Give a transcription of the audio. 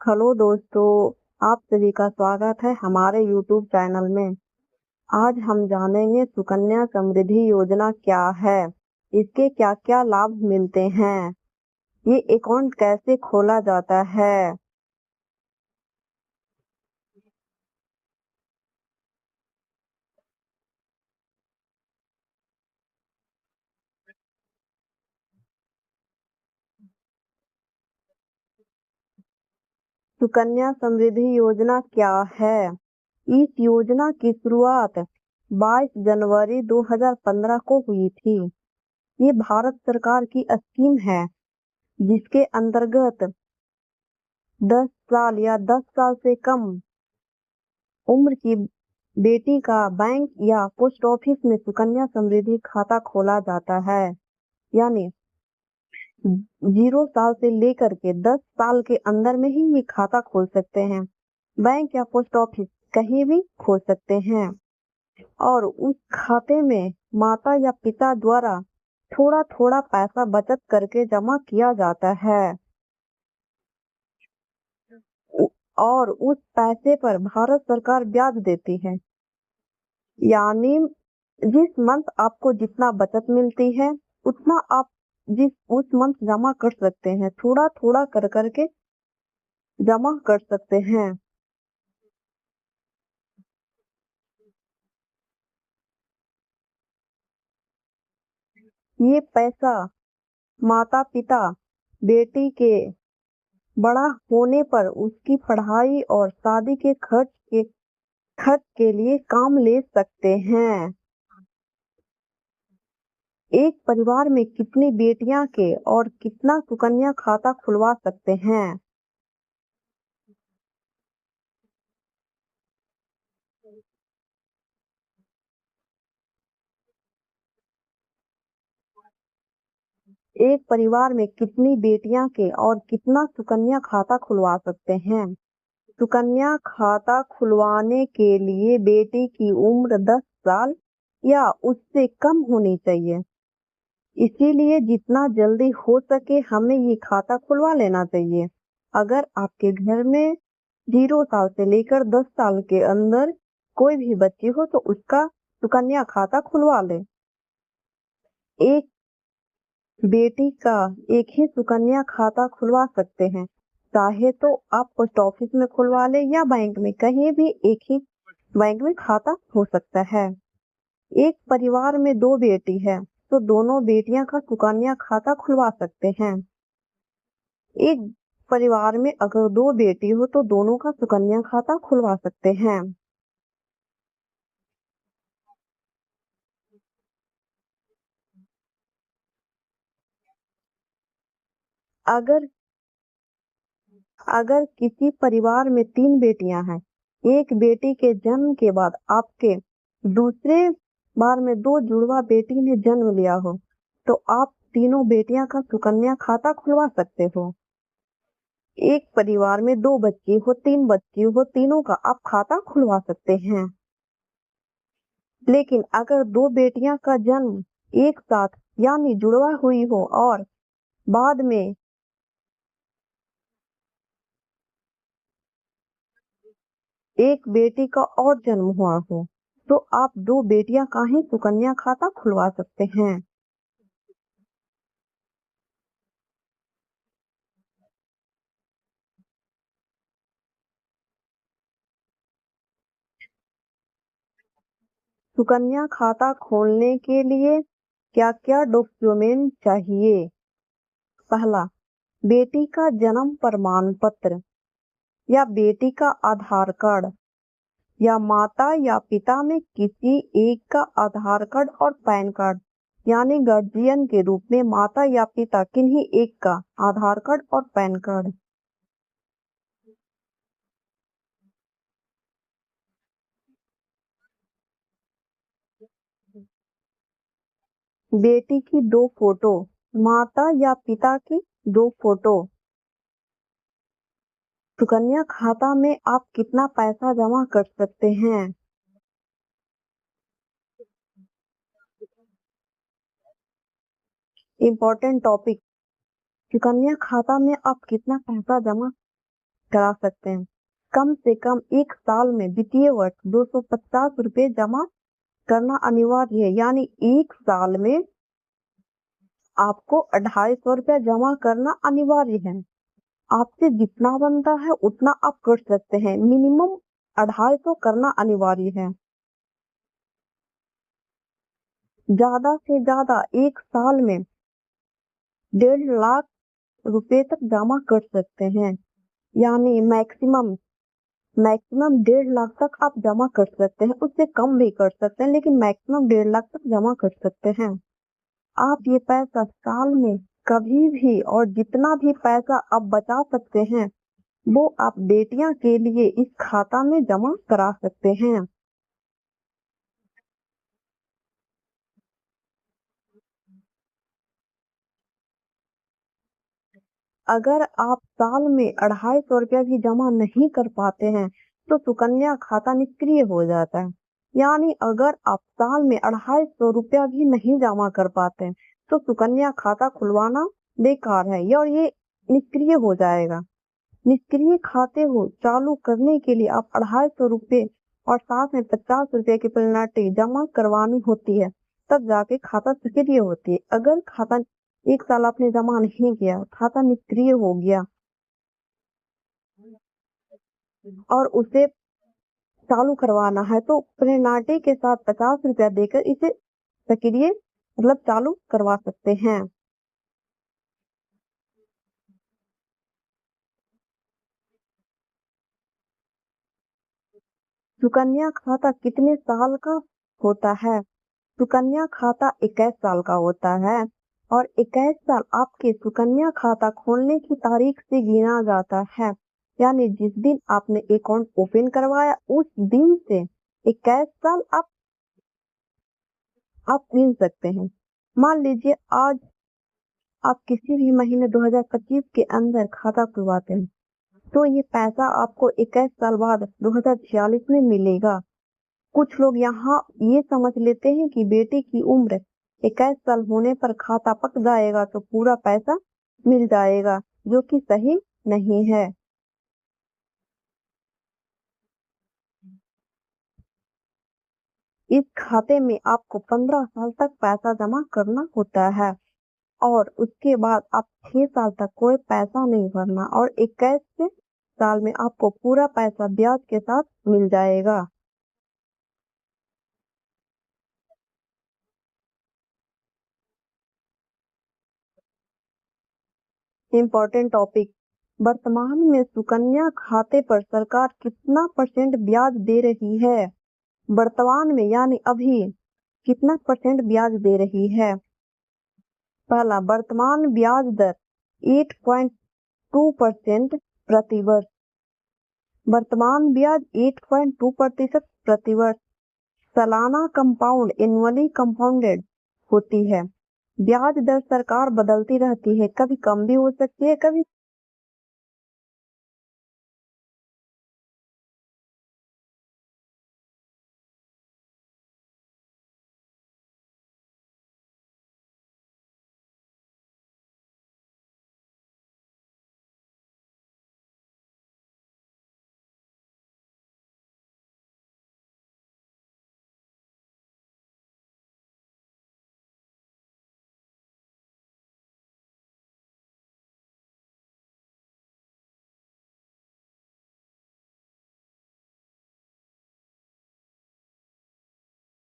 Hello दोस्तों, आप सभी का स्वागत है हमारे YouTube चैनल में। आज हम जानेंगे सुकन्या समृद्धि योजना क्या है, इसके क्या क्या लाभ मिलते हैं, ये अकाउंट कैसे खोला जाता है। सुकन्या समृद्धि योजना क्या है? इस योजना की शुरुआत 22 जनवरी 2015 को हुई थी। ये भारत सरकार की स्कीम है जिसके अंतर्गत 10 साल या 10 साल से कम उम्र की बेटी का बैंक या पोस्ट ऑफिस में सुकन्या समृद्धि खाता खोला जाता है। यानी 0 साल से लेकर के 10 साल के अंदर में ही ये खाता खोल सकते हैं। बैंक या पोस्ट ऑफिस कहीं भी खोल सकते हैं और उस खाते में माता या पिता द्वारा थोड़ा थोड़ा पैसा बचत करके जमा किया जाता है और उस पैसे पर भारत सरकार ब्याज देती है। यानी जिस मंथ आपको जितना बचत मिलती है उतना आप उस मंथ जमा कर सकते हैं, थोड़ा थोड़ा कर करके जमा कर सकते हैं। ये पैसा माता पिता बेटी के बड़ा होने पर उसकी पढ़ाई और शादी के खर्च के लिए काम ले सकते हैं। एक परिवार में कितनी बेटियां के और कितना सुकन्या खाता खुलवा सकते हैं? एक परिवार में कितनी बेटियां के और कितना सुकन्या खाता खुलवा सकते हैं? सुकन्या खाता खुलवाने के लिए बेटी की उम्र 10 साल या उससे कम होनी चाहिए। इसीलिए जितना जल्दी हो सके हमें ये खाता खुलवा लेना चाहिए। अगर आपके घर में 0 साल से लेकर 10 साल के अंदर कोई भी बच्ची हो तो उसका सुकन्या खाता खुलवा ले। एक बेटी का एक ही सुकन्या खाता खुलवा सकते हैं। चाहे तो आप पोस्ट ऑफिस में खुलवा ले या बैंक में, कहीं भी एक ही बैंक में खाता हो सकता है। एक परिवार में 2 बेटी है तो दोनों बेटियां का सुकन्या खाता खुलवा सकते हैं। एक परिवार में अगर 2 बेटी हो तो दोनों का सुकन्या खाता खुलवा सकते हैं। अगर अगर किसी परिवार में 3 बेटियां हैं, एक बेटी के जन्म के बाद आपके दूसरे बार में 2 जुड़वा बेटी ने जन्म लिया हो तो आप तीनों बेटियां का सुकन्या खाता खुलवा सकते हो। एक परिवार में 2 बच्ची हो, 3 बच्ची हो, तीनों का आप खाता खुलवा सकते हैं। लेकिन अगर 2 बेटियां का जन्म एक साथ यानी जुड़वा हुई हो और बाद में एक बेटी का और जन्म हुआ हो तो आप 2 बेटियां का ही सुकन्या खाता खुलवा सकते हैं। सुकन्या खाता खोलने के लिए क्या क्या डॉक्यूमेंट चाहिए? पहला, बेटी का जन्म प्रमाण पत्र या बेटी का आधार कार्ड या माता या पिता में किसी एक का आधार कार्ड और पैन कार्ड, यानी गार्जियन के रूप में माता या पिता किन्हीं एक का आधार कार्ड और पैन कार्ड। बेटी की 2 फोटो, माता या पिता की 2 फोटो। सुकन्या खाता में आप कितना पैसा जमा कर सकते हैं? इम्पोर्टेंट टॉपिक, सुकन्या खाता में आप कितना पैसा जमा करा सकते हैं। कम से कम एक साल में वित्तीय वर्ष 250 रुपए जमा करना अनिवार्य है, यानी एक साल में आपको 250 रुपया जमा करना अनिवार्य है। आपसे जितना बनता है उतना आप कर सकते हैं, मिनिमम 250 करना अनिवार्य है। ज्यादा से ज्यादा एक साल में 1.5 लाख रुपए तक जमा कर सकते हैं, यानी मैक्सिमम 1.5 लाख तक आप जमा कर सकते हैं। उससे कम भी कर सकते हैं, लेकिन मैक्सिमम 1.5 लाख तक जमा कर सकते हैं। आप ये पैसा साल में कभी भी और जितना भी पैसा आप बचा सकते हैं वो आप बेटियां के लिए इस खाता में जमा करा सकते हैं। अगर आप साल में 250 रुपया भी जमा नहीं कर पाते हैं तो सुकन्या खाता निष्क्रिय हो जाता है। यानी अगर आप साल में 250 रुपया भी नहीं जमा कर पाते हैं तो सुकन्या खाता खुलवाना बेकार है और ये निष्क्रिय हो जाएगा। निष्क्रिय खाते को चालू करने के लिए आप 250 रुपये और साथ में 50 रुपये की पेनल्टी जमा करवानी होती है, तब जाके खाता सक्रिय होती है। अगर खाता एक साल आपने जमा नहीं किया, खाता निष्क्रिय हो गया और उसे चालू करवाना है तो पेनल्टी के साथ 50 रुपया देकर इसे सक्रिय मतलब चालू करवा सकते हैं। सुकन्या खाता कितने साल का होता है? सुकन्या खाता 21 साल का होता है और 21 साल आपके सुकन्या खाता खोलने की तारीख से गिना जाता है, यानी जिस दिन आपने अकाउंट ओपन करवाया उस दिन से 21 साल आप गिन सकते हैं। मान लीजिए आज आप किसी भी महीने 2025 के अंदर खाता खुलवाते हैं तो ये पैसा आपको 21 साल बाद 2046 में मिलेगा। कुछ लोग यहाँ ये समझ लेते हैं कि बेटी की उम्र 21 साल होने पर खाता पक जाएगा तो पूरा पैसा मिल जाएगा, जो कि सही नहीं है। इस खाते में आपको 15 साल तक पैसा जमा करना होता है और उसके बाद आप 6 साल तक कोई पैसा नहीं भरना और 21 साल में आपको पूरा पैसा ब्याज के साथ मिल जाएगा। इम्पोर्टेंट टॉपिक, वर्तमान में सुकन्या खाते पर सरकार कितना % ब्याज दे रही है? वर्तमान में यानी अभी कितना % ब्याज दे रही है? पहला, वर्तमान ब्याज दर 8.2% प्रति वर्ष। वर्तमान ब्याज 8.2% प्रति वर्ष सालाना कंपाउंड एनुअली कंपाउंडेड होती है। ब्याज दर सरकार बदलती रहती है, कभी कम भी हो सकती है, कभी